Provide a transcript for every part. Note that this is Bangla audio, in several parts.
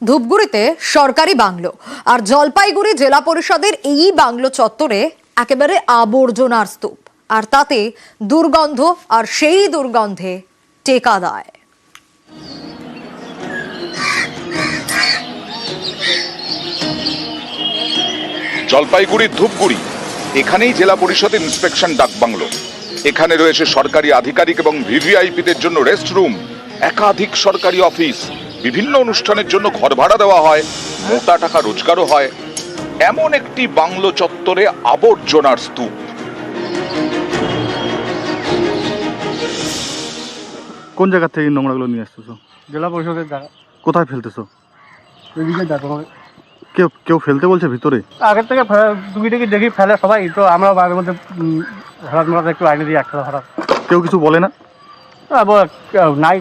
ধূপগুড়িতে সরকারি বাংলো আর জলপাইগুড়ি জেলা পরিষদের এই বাংলো চত্বরে একেবারে আবর্জনার স্তূপ, আর তাতে দুর্গন্ধ, আর সেই দুর্গন্ধে টেকা দায়। জলপাইগুড়ির ধূপগুড়ি, এখানেই জেলা পরিষদের ইন্সপেকশন ডাক বাংলো। এখানে রয়েছে সরকারি আধিকারিক এবং ভিভিআইপিদের জন্য রেস্ট রুম, একাধিক সরকারি অফিস, বিভিন্ন অনুষ্ঠানের জন্য ঘর ভাড়া দেওয়া হয়, মোটা টাকা রোজগারও হয়। এমন একটি বাংলো চত্বরে আবর্জনার স্তূপ। কোন জায়গা থেকে নোংরাগুলো নিয়ে আসতেছো? জেলা পরিষদের জায়গা। কোথায় ফেলতেছো? এদিকে দেখো, কেউ কেউ ফেলতে বলছে ভিতরে? আগের থেকে দুই দেখি ফেলে সবাই, তো আমরা মাঝে মধ্যে হঠাৎ মঠাৎ একটু আইনে দিই একটা হঠাৎ। কেউ কিছু বলে না? নাই,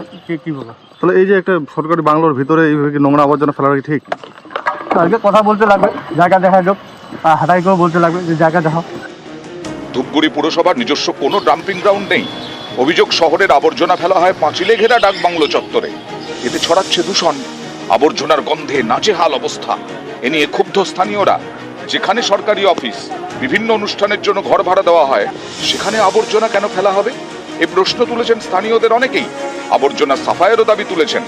কি বলবো। তাহলে এই যে একটা সরকারি বাংলোর ভিতরে এইভাবে কি নোংরা আবর্জনা ফেলার কি ঠিক? আগে কথা বলতে লাগবে, জায়গা দেখা যোগ, আর হাটাইকেও বলতে লাগবে যে জায়গা দেখাও। ধূপগুড়ি পুরসভার নিজস্ব কোনো ডাম্পিং গ্রাউন্ড নেই। অভিযোগ, শহরের আবর্জনা ফেলা হয় পাঁচিলে ঘেরা ডাক বাংলো চত্বরে। এতে ছড়াচ্ছে দূষণ, আবর্জনার গন্ধে নাজেহাল অবস্থা। এ নিয়ে ক্ষুব্ধ স্থানীয়রা। যেখানে সরকারি অফিস, বিভিন্ন অনুষ্ঠানের জন্য ঘর ভাড়া দেওয়া হয়, সেখানে আবর্জনা কেন ফেলা হবে? এ প্রশ্ন তুলেছেন স্থানীয়দের অনেকেই। আবর্জনা সাফাইয়েরও দাবি তুলেছেন।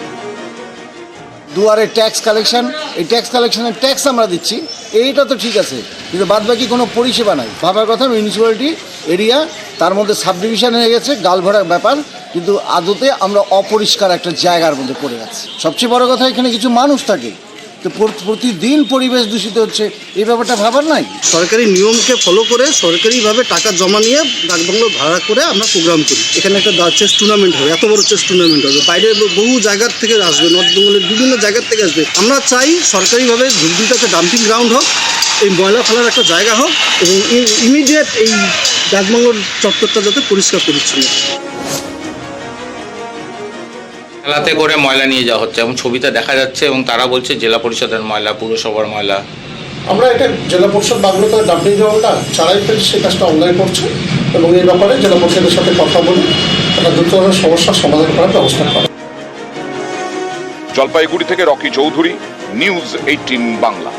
দুয়ারে ট্যাক্স কালেকশন, এই ট্যাক্স কালেকশনের ট্যাক্স আমরা দিচ্ছি, এইটা তো ঠিক আছে, কিন্তু বাদবাকি কোনো পরিষেবা নাই। ভাবার কথা, মিউনিসিপ্যালিটি এরিয়া, তার মধ্যে সাবডিভিশন হয়ে গেছে, গালভরা ব্যাপার, কিন্তু আদতে আমরা অপরিষ্কার একটা জায়গার মধ্যে পড়ে আছি। সবচেয়ে বড় কথা, এখানে কিছু মানুষ থাকে, তো প্রতিদিন পরিবেশ দূষিত হচ্ছে, এই ব্যাপারটা ভাবার নাই। সরকারি নিয়মকে ফলো করে সরকারিভাবে টাকা জমা নিয়ে ডাকবাংলো ভাড়া করে আমরা প্রোগ্রাম করি। এখানে একটা চেস টুর্নামেন্ট হবে, এত বড় চেস টুর্নামেন্ট হবে, বাইরের বহু জায়গার থেকে আসবে, নর্থ বেঙ্গলের বিভিন্ন জায়গার থেকে আসবে। আমরা চাই সরকারিভাবে ধূপগুড়িটা একটা ডাম্পিং গ্রাউন্ড হোক, এই ময়লা ফেলার একটা জায়গা হোক, এবং ইমিডিয়েট এই ডাকবাংলোর চত্বরটা যাতে পরিষ্কার পরিচ্ছন্ন। মেলাতে করে ময়লা নিয়ে যাওয়া হচ্ছে এবং ছবিতে দেখা যাচ্ছে, এবং তারা বলছে জেলা পরিষদের ময়লা, পুরসভার ময়লা। আমরা এটা জেলা পরিষদ বাংলোতে ডাম্পিং গ্রাউন্ডটা ছাড়াই ফেলছি, সে কাজটা অনলাইন করছে, এবং এই ব্যাপারে জেলা পরিষদের সাথে কথা বলে একটা দ্রুত সমস্যার সমাধান করার ব্যবস্থা করা। জলপাইগুড়ি থেকে রকি চৌধুরী, নিউজ 18 বাংলা।